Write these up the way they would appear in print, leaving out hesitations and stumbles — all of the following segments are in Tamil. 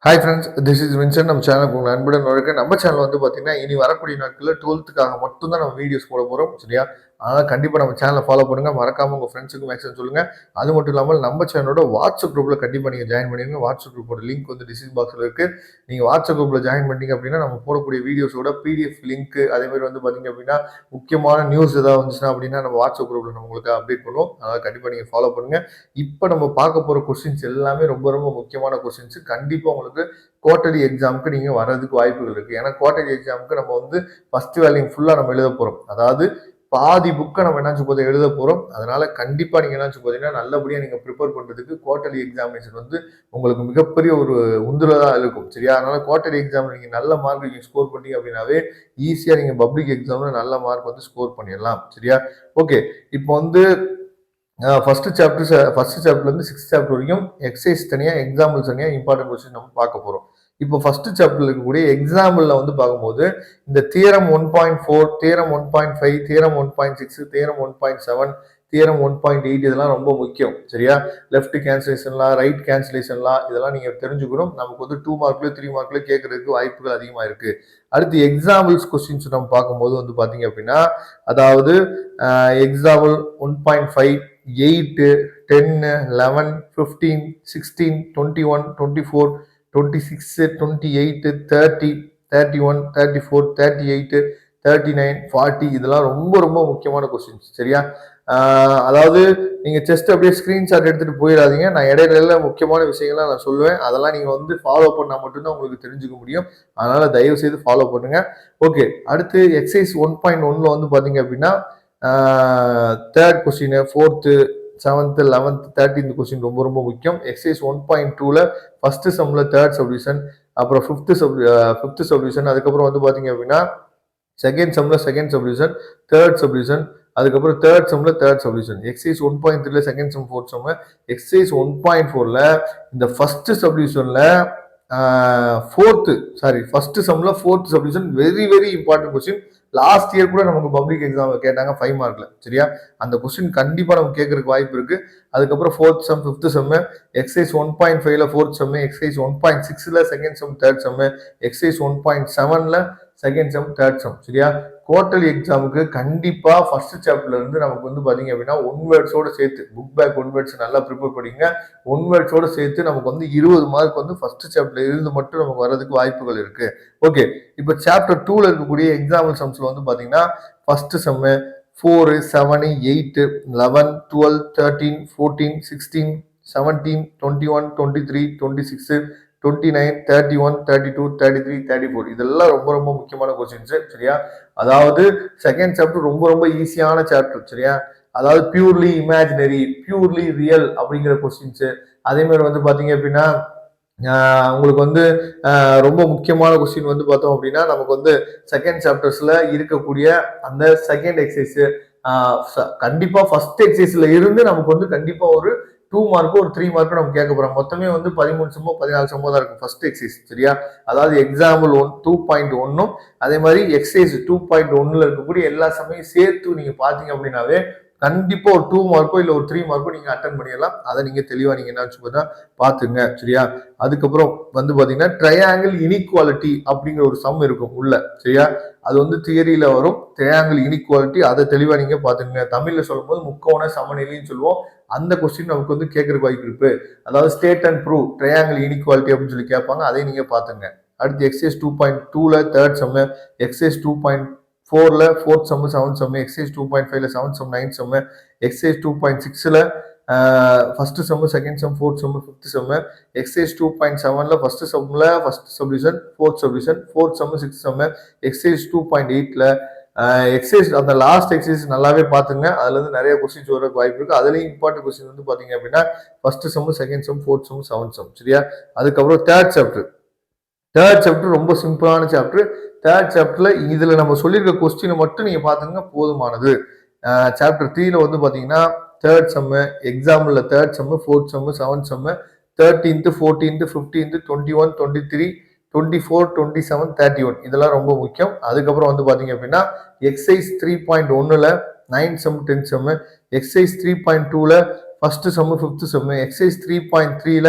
Hi friends, this is Vincent. நம்ம சேனலுக்கு உங்கள் அன்புடன் வரவேற்கிறேன். நம்ம சேனல் வந்து பார்த்தீங்கன்னா, இனி வரக்கூடிய நாட்களில் 12த்துக்காக மட்டும் தான் நம்ம வீடியோஸ் போட போகிறோம். சரியா? அதனால் கண்டிப்பாக நம்ம சேனலை ஃபாலோ பண்ணுங்க. மறக்காம உங்கள் ஃப்ரெண்ட்ஸுக்கு மேக்ஸிமம் சொல்லுங்க. அது மட்டும் இல்லாமல் நம்ம சேனலோட வாட்ஸ்அப் குரூப்பில் கண்டிப்பாக நீங்கள் ஜாயின் பண்ணிடுங்க. வாட்ஸ்அப் குரூப்போட லிங்க் வந்து டிஸ்கிரிப்ஷன் பாக்ஸில் இருக்குது. நீங்கள் வாட்ஸ்அப் குரூப்பில் ஜாயின் பண்ணிட்டீங்க அப்படின்னா, நம்ம போடக்கூடிய வீடியோஸோட பிடிஎஃப் லிங்க், அதேமாதிரி வந்து பார்த்தீங்க அப்படின்னா, முக்கியமான நியூஸ் ஏதாவது வந்துச்சுன்னா அப்படின்னா நம்ம வாட்ஸ்அப் குரூப்பில் நம்ம உங்களுக்கு அப்டேட் பண்ணுவோம். அதனால் கண்டிப்பாக நீங்கள் ஃபாலோ பண்ணுங்க. இப்போ நம்ம பார்க்க போகிற கொஸ்டின்ஸ் எல்லாமே ரொம்ப ரொம்ப முக்கியமான கொஸ்டின்ஸ். கண்டிப்பாக உங்களுக்கு குவார்டர்லி எக்ஸாமுக்கு நீங்கள் வர்றதுக்கு வாய்ப்புகள் இருக்குது. ஏன்னா குவார்டர்லி எக்ஸாமுக்கு நம்ம வந்து ஃபர்ஸ்ட் வேல்யூம் ஃபுல்லாக நம்ம எழுத போகிறோம். அதாவது பாதி புக்கை நம்ம என்னாச்சு போது எழுத போகிறோம். அதனால கண்டிப்பாக நீங்கள் என்னாச்சு போதீங்கன்னா நல்லபடியாக நீங்கள் ப்ரிப்பேர் பண்ணுறதுக்கு குவார்டர்லி எக்ஸாமினேஷன் வந்து உங்களுக்கு மிகப்பெரிய ஒரு உந்துலதாக இருக்கும். சரியா? அதனால குவார்டர்லி எக்ஸாம் நீங்கள் நல்ல மார்க் நீங்கள் ஸ்கோர் பண்ணீங்க அப்படின்னாவே ஈஸியாக நீங்கள் பப்ளிக் எக்ஸாமில் நல்ல மார்க் வந்து ஸ்கோர் பண்ணிடலாம். சரியா? ஓகே, இப்போ வந்து ஃபர்ஸ்ட் சாப்டர்லேருந்து 6th சாப்டர் வரைக்கும் எக்ஸசைஸ் தனியாக, எக்ஸாம்பிள் தனியாக, இம்பார்ட்டன்ட் கொஸ்டின் நம்ம பார்க்க போகிறோம். இப்போ ஃபர்ஸ்ட் சாப்டர்ல இருக்கக்கூடிய எக்ஸாம்பிள்ல வந்து பார்க்கும்போது இந்த theorem 1.4, theorem 1.5, theorem 1.6, theorem 1.7, theorem 1.8 இதெல்லாம் ரொம்ப முக்கியம். சரியா? லெஃப்ட் கேன்சலேஷன்லாம், ரைட் கேன்சலேஷன்லாம் இதெல்லாம் நீங்க தெரிஞ்சுக்கணும். நமக்கு வந்து 2 மார்க்ல 3 மார்க்ல கேட்கறதுக்கு வாய்ப்புகள் அதிகமா இருக்கு. அடுத்து எக்ஸாம்பிள்ஸ் கொஸ்டின்ஸ் நம்ம பார்க்கும்போது வந்து பாத்தீங்க அப்படின்னா, அதாவது எக்ஸாம்பிள் 1.5, 8, 10, 11, 15, 16, 21, 24, 26, 28, 30, 31, 34, 38, 39, 40 இதெல்லாம் ரொம்ப ரொம்ப முக்கியமான கொஸ்டின்ஸ். சரியா? அதாவது நீங்க ஜஸ்ட் அப்படியே ஸ்கிரீன்ஷாட் எடுத்துட்டு போயிடாதீங்க. நான் இடையில முக்கியமான விஷயங்கள்லாம் நான் சொல்லுவேன். அதெல்லாம் நீங்க வந்து ஃபாலோ பண்ணா மட்டும்தான் உங்களுக்கு தெரிஞ்சுக்க முடியும். அதனால தயவு செய்து ஃபாலோ பண்ணுங்க. ஓகே, அடுத்து எக்ஸசைஸ் 1.1ல வந்து பாத்தீங்க அப்படின்னா third question, 4th, 7th, 11th, 13th question ரொம்ப ரொம்ப முக்கியம். எக்ஸசைஸ் 1.2ல ஃபர்ஸ்ட் சம்ல தேர்ட் சப்டிவிஷன், அப்புறம் ஃபிஃப்த் சப்டிவிஷன், அதுக்கப்புறம் வந்து பாத்தீங்க அப்படின்னா செகண்ட் சம்ல செகண்ட் சப்டிவிஷன், தேர்ட் சப்டிவிஷன், அதுக்கப்புறம் தேர்ட் சம்ல தேர்ட் சப்டிவிஷன். எக்ஸசைஸ் 1.3ல second sum, fourth sum. Exercise 1.4ல இந்த ஃபர்ஸ்ட் சப்டிவிஷன்ல ஃபர்ஸ்ட் சம்ல fourth subdivision very very important question. Last year கூட நமக்கு பப்ளிக் எக்ஸாம் கேட்டாங்க 5 மார்க்ல. சரியா? அந்த கொஸ்டின் கண்டிப்பா நமக்கு கேட்கறதுக்கு வாய்ப்பு இருக்கு. அதுக்கப்புறம் fourth sum, fifth sum, exercise 1.5ல ஃபோர்த் சம், எக்ஸசைஸ் 1.6ல second sum, third sum, exercise 1.7ல செகண்ட் சம், தேர்ட் சம். சரியா? குவார்டர்லி எக்ஸாமுக்கு கண்டிப்பா ஃபர்ஸ்ட் சாப்டர்ல இருந்து நமக்கு வந்து பாத்தீங்க அப்படின்னா ஒன் வேர்ட்ஸோட சேர்த்து புக் பேக் ஒன் வேர்ட்ஸ் நல்லா ப்ரிப்பேர் பண்ணிங்க. ஒன் வேர்ட்ஸோட சேர்த்து நமக்கு வந்து 20 மார்க் வந்து ஃபர்ஸ்ட் சாப்டர்ல இருந்து மட்டும் நமக்கு வர்றதுக்கு வாய்ப்புகள் இருக்கு. ஓகே, இப்போ சாப்டர் 2ல இருக்கக்கூடிய எக்ஸாம்பிள் சம்ஸ்ல வந்து பாத்தீங்கன்னா ஃபர்ஸ்ட் சம் 4, 7, 8, 11, 12, 13, 14, 16, 17, 21, 23, 26, 29, 31, 32, 33, 34 இதெல்லாம் ரொம்ப ரொம்ப முக்கியமான கொஸ்டின்ஸ். சரியா? அதாவது செகண்ட் சாப்டர் ரொம்ப ரொம்ப ஈஸியான சாப்டர். சரியா? அதாவது பியூர்லி இமேஜினரி, பியூர்லி ரியல் அப்படிங்கிற கொஸ்டின்ஸ். அதே மாதிரி வந்து பாத்தீங்க அப்படின்னா உங்களுக்கு வந்து ரொம்ப முக்கியமான கொஸ்டின் வந்து பார்த்தோம் அப்படின்னா நமக்கு வந்து செகண்ட் சாப்டர்ஸ்ல இருக்கக்கூடிய அந்த செகண்ட் எக்ஸசைஸ் கண்டிப்பா ஃபர்ஸ்ட் எக்ஸசைஸ்ல இருந்து நமக்கு வந்து கண்டிப்பா ஒரு 2 மார்க்கோ ஒரு 3 மார்க்கோ நம்ம கேட்க போறோம். மொத்தமே வந்து 13 சம்மோ 14 சம்மோ தான் இருக்கும் ஃபர்ஸ்ட் எக்ஸசைஸ். சரியா? அதாவது எக்ஸாம்பிள் 2.1ம் அதே மாதிரி எக்ஸசைஸ் 2.1ல இருக்கக்கூடிய எல்லா சமயம் சேர்த்து நீங்க பாத்தீங்க அப்படின்னாவே கண்டிப்பா ஒரு 2 மார்க்கோ இல்ல ஒரு 3 மார்க்கோ நீங்க அட்டன் பண்ணிடலாம். அதை நீங்க தெளிவா நீங்க என்ன பாத்துங்க. சரியா? அதுக்கப்புறம் வந்து பாத்தீங்கன்னா ட்ரையாங்கிள் இனிக்வாலிட்டி அப்படிங்கிற ஒரு சம் இருக்கும் உள்ள. சரியா? அது வந்து தியரியில வரும். ட்ரையாங்கிள் இனிக்வாலிட்டி அதை தெளிவா நீங்க பாத்துங்க. தமிழ்ல சொல்லும் போது முக்கோண சமநிலைன்னு சொல்லுவோம். அந்த கொஸ்டின் நமக்கு வந்து கேட்கறதுக்கு வாய்ப்பு இருக்கு. அதாவது state and prove triangle inequality அப்படின்னு சொல்லி கேட்பாங்க. அதை நீங்க பாத்துங்க. அடுத்து எக்ஸசைஸ் 2.2ல தேர்ட் சம், எக்ஸசைஸ் 2.4ல fourth sum, seventh sum, exercise 2.5ல seventh sum, ninth sum, exercise 2.6ல first sum, second sum, fourth sum, fifth sum, exercise 2.7ல ஃபர்ஸ்ட் சம்ல first subdivision, fourth subdivision, fourth sum, sixth sum, exercise 2.8ல எக்ஸசைஸ் அந்த லாஸ்ட் எக்ஸசைஸ் நல்லாவே பாத்துங்க. அதுல இருந்து நிறைய கொஸ்டின்ஸ் வர வாய்ப்பு இருக்கு. அதுலயும் இம்பார்ட்டன்ட் கொஸ்டின் வந்து பாத்தீங்க அப்படின்னா first sum, second sum, fourth sum, seventh some. சரியா? அதுக்கப்புறம் தேர்ட் சாப்டர் ரொம்ப சிம்பிளான சாப்டர். தேர்ட் சாப்டர்ல இதுல நம்ம சொல்லியிருக்க கொஸ்டினை மட்டும் நீங்க பாத்துங்க போதுமானது. சாப்டர் 3ல வந்து பாத்தீங்கன்னா தேர்ட் சம், எக்ஸாம்பிள்ல third sum, fourth sum, seventh sum, 13th, 14th, 15th, 21, 23, 24, 27, 31 இதெல்லாம் ரொம்ப முக்கியம். அதுக்கப்புறம் வந்து பாத்தீங்க அப்படின்னா எக்ஸசைஸ் 3.1ல 9 சம், 10 சம், எக்ஸசைஸ் 3.2ல first sum, fifth sum, exercise 3.3ல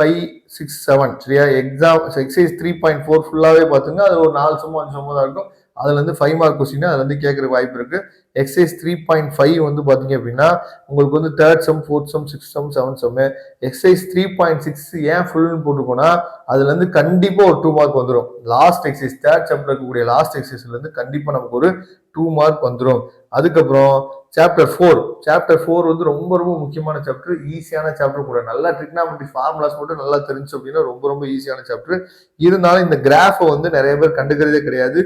5, 6, 7 சரியா. எக்ஸசைஸ் 3.4 ஃபுல்லாவே பாத்துங்க. அது ஒரு 4 சம்மோ 5 சம்மோ தான் இருக்கும். அதுல இருந்து 5 மார்க் கொஸ்டின் அதுல இருந்து கேட்கறதுக்கு வாய்ப்பு இருக்கு. எக்ஸசைஸ் 3.5 வந்து பாத்தீங்க அப்படின்னா உங்களுக்கு வந்து third sum, fourth sum, sixth some, seventh sum. Exercise 3.6 ஏன் ஃபுல்னு போட்டுக்கோனா அதுல இருந்து கண்டிப்பா ஒரு 2 மார்க் வந்துடும். லாஸ்ட் எக்ஸசைஸ் தேர்ட் சாப்டர் இருக்கக்கூடிய லாஸ்ட் எக்ஸசைஸ்ல இருந்து கண்டிப்பா நமக்கு ஒரு 2 மார்க் வந்துடும். அதுக்கப்புறம் சாப்டர் 4 வந்து ரொம்ப ரொம்ப முக்கியமான சாப்டர், ஈஸியான சாப்டர் கூட. நல்லா ட்ரிக்னாமெட்ரி ஃபார்முலாஸ் மட்டும் நல்லா தெரிஞ்சு அப்படின்னா ரொம்ப ரொம்ப ஈஸியான சாப்டர். இருந்தாலும் இந்த கிராஃபை வந்து நிறைய பேர் கண்டுக்கிறதே கிடையாது.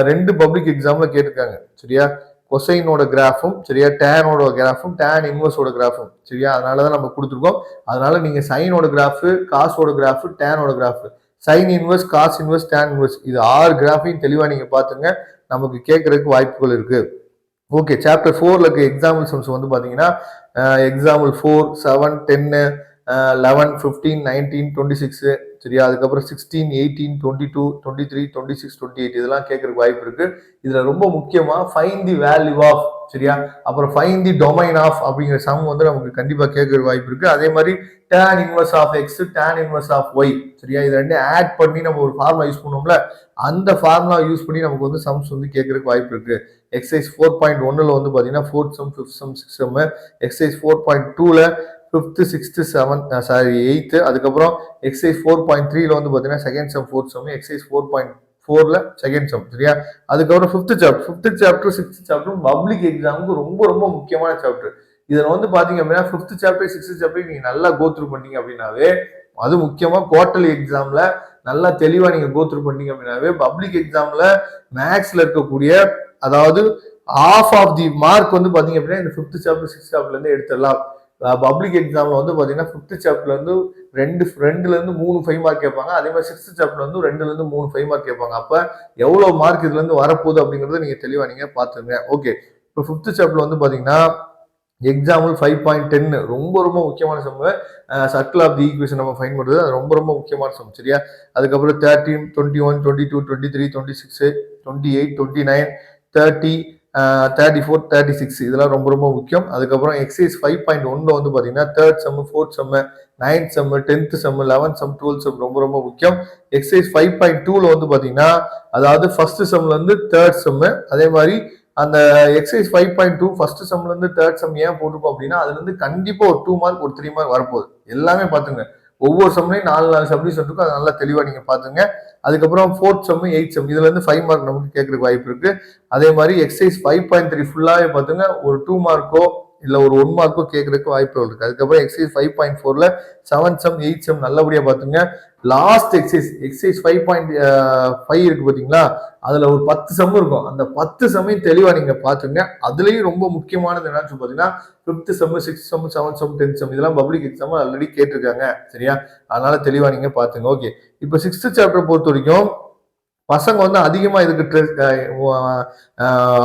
2 பப்ளிக் எக்ஸாம்ல கேட்டிருக்காங்க சரியா. கொசைனோட கிராஃபும் சரியா, டேனோட கிராஃபும், டேன் இன்வர்ஸோட கிராஃபும் சரியா. அதனாலதான் நம்ம கொடுத்துருக்கோம். அதனால நீங்க சைனோட கிராஃப், காசோட கிராஃப், டேனோட graph, sine inverse, cos inverse, tan inverse, இது 6 கிராஃபையும் தெளிவா நீங்க பாத்துங்க. நமக்கு கேட்கறதுக்கு வாய்ப்புகள் இருக்கு. ஓகே, சாப்டர் 4ல இருக்க எக்ஸாம்பிள் சம்ஸ் வந்து பாத்தீங்கன்னா எக்ஸாம்பிள் 4, 7, 10, 11, 15, 19, 26 சரியா. அதுக்கப்புறம் 16, 18, 22, 23, 26, 28 இதெல்லாம் கேட்கறதுக்கு வாய்ப்பு இருக்கு. இதுல ரொம்ப முக்கியமா ஃபைண்ட் தி வேல்யூ ஆஃப் சரியா, அப்புறம் ஃபைண்ட் தி டொமைன் ஆஃப் அப்படிங்கிற சம் வந்து நமக்கு கண்டிப்பா கேட்கறதுக்கு வாய்ப்பு இருக்கு. அதே மாதிரி tan inverse of X, tan inverse of Y சரியா, இது ரெண்டையும் ஆட் பண்ணி நம்ம ஒரு ஃபார்முலா யூஸ் பண்ணுவோம்ல, அந்த ஃபார்முலா யூஸ் பண்ணி நமக்கு வந்து சம்ஸ் வந்து கேட்கறதுக்கு வாய்ப்பு இருக்கு. எக்ஸசைஸ் 4.1ல வந்து பாத்தீங்கன்னா 4th sum, 5th sum, 6th sum. Exercise 4.2ல 5th, 6th, 7th 8th. அதுக்கப்புறம் எக்ஸசைஸ் 4.3ல வந்து பாத்தீங்கன்னா second sum, 4th sum. Exercise 4.4ல செகண்ட் சம் சரியா. அதுக்கப்புறம் 5th chapter, 6th chapter public எக்ஸாமுக்கு ரொம்ப ரொம்ப முக்கியமான சாப்டர். இதுல வந்து பாத்தீங்க அப்படின்னா 5th சாப்டர், 6th சாப்டர் நீங்க நல்லா கோ த்ரூ பண்ணீங்க அப்படின்னாவே, அது முக்கியமா குவார்டர்லி எக்ஸாம்ல நல்லா தெளிவா நீங்க கோ த்ரூ பண்ணீங்க அப்படின்னாவே, பப்ளிக் எக்ஸாம்ல மேக்ஸ்ல இருக்கக்கூடிய அதாவது half ஆஃப் தி மார்க் வந்து பாத்தீங்க அப்படின்னா இந்த 5th சாப்டர், 6th சாப்டர்ல இருந்து எடுத்துடலாம். பப்ளிக் எக்ஸாம்ல வந்து பாத்தீங்கன்னா 5th சாப்டர்ல இருந்து 2ல இருந்து 3 5 மார்க் கேட்பாங்க. அதே மாதிரி 6th சாப்டர்ல இருந்து 2ல இருந்து 3 5 மார்க் கேட்பாங்க. அப்ப எவ்வளவு மார்க் இதுல இருந்து வரப்போகுது அப்படிங்கறத நீங்க தெளிவா நீங்க பாத்துங்க. ஓகே, இப்போ 5th சாப்டர்ல வந்து பாத்தீங்கன்னா எக்ஸாம்பிள் 5.10 ரொம்ப ரொம்ப முக்கியமான sum. Circle of the equation நம்ம ஃபைண்ட் பண்றது அது ரொம்ப ரொம்ப முக்கியமான சம் சரியா. அதுக்கப்புறம் 13, 21, 22, 23, 26, 28, 29, 30, 34, 36 இதெல்லாம் ரொம்ப ரொம்ப முக்கியம். அதுக்கப்புறம் எக்ஸசைஸ் 5.1ல வந்து பாத்தீங்கன்னா third sum, fourth sum, 9th sum, 10th sum, 11th sum, 12th sum ரொம்ப ரொம்ப முக்கியம். எக்ஸசைஸ் 5.2ல வந்து பாத்தீங்கன்னா அதாவது ஃபர்ஸ்ட் சம்ல இருந்து தேர்ட் சம், அதே மாதிரி அந்த எக்ஸசைஸ் 5.2 ஃபர்ஸ்ட் சம்ல இருந்து தேர்ட் சம் ஏன் போட்டுருக்கோம் அப்படின்னா அதுல இருந்து கண்டிப்பா ஒரு 2 மார்க் ஒரு 3 மார்க் வரப்போகுது. எல்லாமே பாத்துங்க, ஒவ்வொரு சம்லையும் 4 சப்டிஷன் இருக்கும், அதை நல்லா தெளிவா நீங்க பாத்துங்க. அதுக்கப்புறம் 4th சம், 8th சம் இதுல இருந்து 5 மார்க் நமக்கு கேட்கறதுக்கு வாய்ப்பு இருக்கு. அதே மாதிரி எக்ஸசைஸ் 5.3 ஃபுல்லாவே பாத்துங்க, ஒரு 2 மார்க்கோ இல்ல ஒரு 1 மார்க்கோ கேட்கறதுக்கு வாய்ப்பு இருக்கு. அதுக்கப்புறம் exercise 5.4ல 7th some, 8th some நல்லபடியா பாத்துங்க. லாஸ்ட் எக்ஸசைஸ் 5.5 இருக்கு பாத்தீங்களா, அதுல ஒரு 10 சம் இருக்கும். அந்த 10 சம்மையும் தெளிவா நீங்க பாத்துங்க. அதுலயும் ரொம்ப முக்கியமானது என்னன்னு பாத்தீங்கன்னா 5th sum, 6th sum, 7th sum, 10th sum இதெல்லாம் பப்ளிக் எக்ஸாம் ஆல்ரெடி கேட்டிருக்காங்க சரியா. அதனால தெளிவா நீங்க பாத்துங்க. ஓகே, இப்போ 6th சாப்டர் பொறுத்த வரைக்கும் பசங்க வந்து அதிகமா இதுக்கு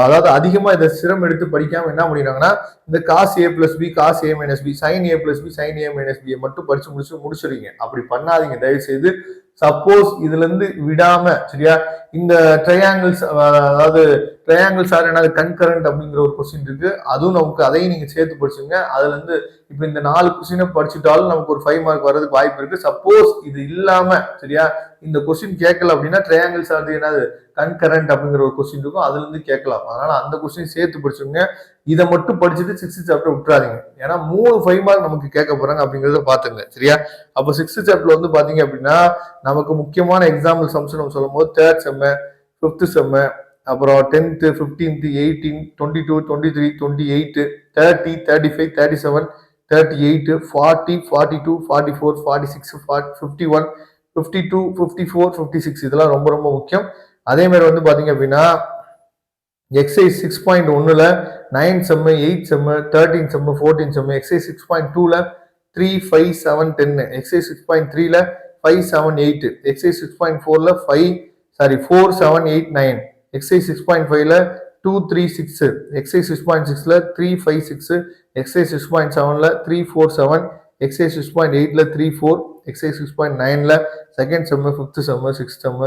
அதாவது அதிகமா இதை சிரம் எடுத்து படிக்காம என்ன பண்ணிடுறாங்கன்னா இந்த cos A plus B, cos A minus B, sine A plus B, sine A minus B மட்டும் படிச்சு முடிச்சிருக்கீங்க. அப்படி பண்ணாதீங்க தயவு செய்து. சப்போஸ் இதுல இருந்து விடாம சரியா இந்த ட்ரையாங்கிள்ஸ், அதாவது ட்ரையாங்கிள்ஸ் ஆர் என்னது கன்கரண்ட் அப்படிங்கிற ஒரு கொஸ்டின் இருக்கு, அதுவும் நமக்கு அதையும் நீங்க சேர்த்து படிச்சுங்க. அதுல இருந்து இப்ப இந்த 4 கொஸ்டினை படிச்சுட்டாலும் நமக்கு ஒரு 5 மார்க் வர்றதுக்கு வாய்ப்பு இருக்கு. சப்போஸ் இது இல்லாம சரியா இந்த கொஸ்டின் கேட்கல அப்படின்னா ட்ரையாங்கிள்ஸ் ஆர் என்னது கன்கரண்ட் அப்படிங்கிற ஒரு கொஸ்டின் இருக்கும், அதுல இருந்து கேட்கலாம். அதனால அந்த கொஸ்டின் சேர்த்து படிச்சுங்க. இதை மட்டும் படிச்சுட்டு 6th சாப்டர் விட்டுறாதீங்க. ஏன்னா 3 5 மார்க் நமக்கு கேட்க போறாங்க அப்படிங்கறத பாத்துங்க சரியா. அப்ப 6th சாப்டர் வந்து பாத்தீங்க அப்படின்னா நமக்கு முக்கியமான எக்ஸாம்பிள் சம்ஸ் நம்ம சொல்லும் போது தேர்ட் செம், 5th செம், அப்புறம் 10th, 15th, 18, 22, 23, 28, 30, 35, 37, 38, 40, 42, 44, 46, 51, 52, 54, 56 இதெல்லாம் ரொம்ப ரொம்ப முக்கியம். அதே மாதிரி வந்து பாத்தீங்க அப்படின்னா எக்ஸசைஸ் 6.1ல 9 sum, 8 sum, 13 sum, 14 sum. Exercise 6.2ல 3, 5, 7, 10. எக்ஸசைஸ் 6.3ல 5, 7, 8. எக்ஸசைஸ் 6.4ல 4, 7, 8, 9. எக்ஸசைஸ் 6.5ல 2, 3, 6. எக்ஸசைஸ் 6.6ல 3, 5, 6. எக்ஸசைஸ் 6.7ல 3, 4, 7. எக்ஸசைஸ் 6.8ல 3, 4. எக்ஸசைஸ் 6.9ல second sum, 5th sum, 6th sum,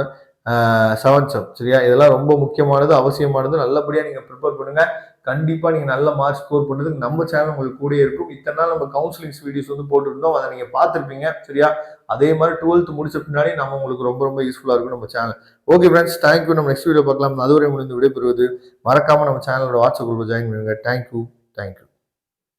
7th sum சரியா. இதெல்லாம் ரொம்ப முக்கியமானது, அவசியமானது. நல்லபடியா நீங்க ப்ரிப்பேர் பண்ணுங்க. கண்டிப்பா நீங்க நல்ல மார்க் ஸ்கோர் பண்றதுக்கு நம்ம சேனல் உங்களுக்கு கூடயே இருக்கும். இத்தனை நாள் நம்ம கவுன்சிலிங்ஸ் வீடியோஸ் வந்து போட்டுருந்தோம். அதை நீங்க பார்த்திருப்பீங்க. சரியா? அதே மாதிரி 12th முடிச்ச பின்னாடி நம்ம உங்களுக்கு ரொம்ப ரொம்ப யூஸ்ஃபுல்லா இருக்கும் நம்ம channel. Okay friends, thank you. நம்ம நெக்ஸ்ட் வீடியோ பார்க்கலாம். அதுவரை முடிந்து விடைபெறுவது மறக்காம நம்ம சேனலோட வாட்ஸ்அப் குரூப்ல ஜாயின் பண்ணுங்க. Thank you. Thank you.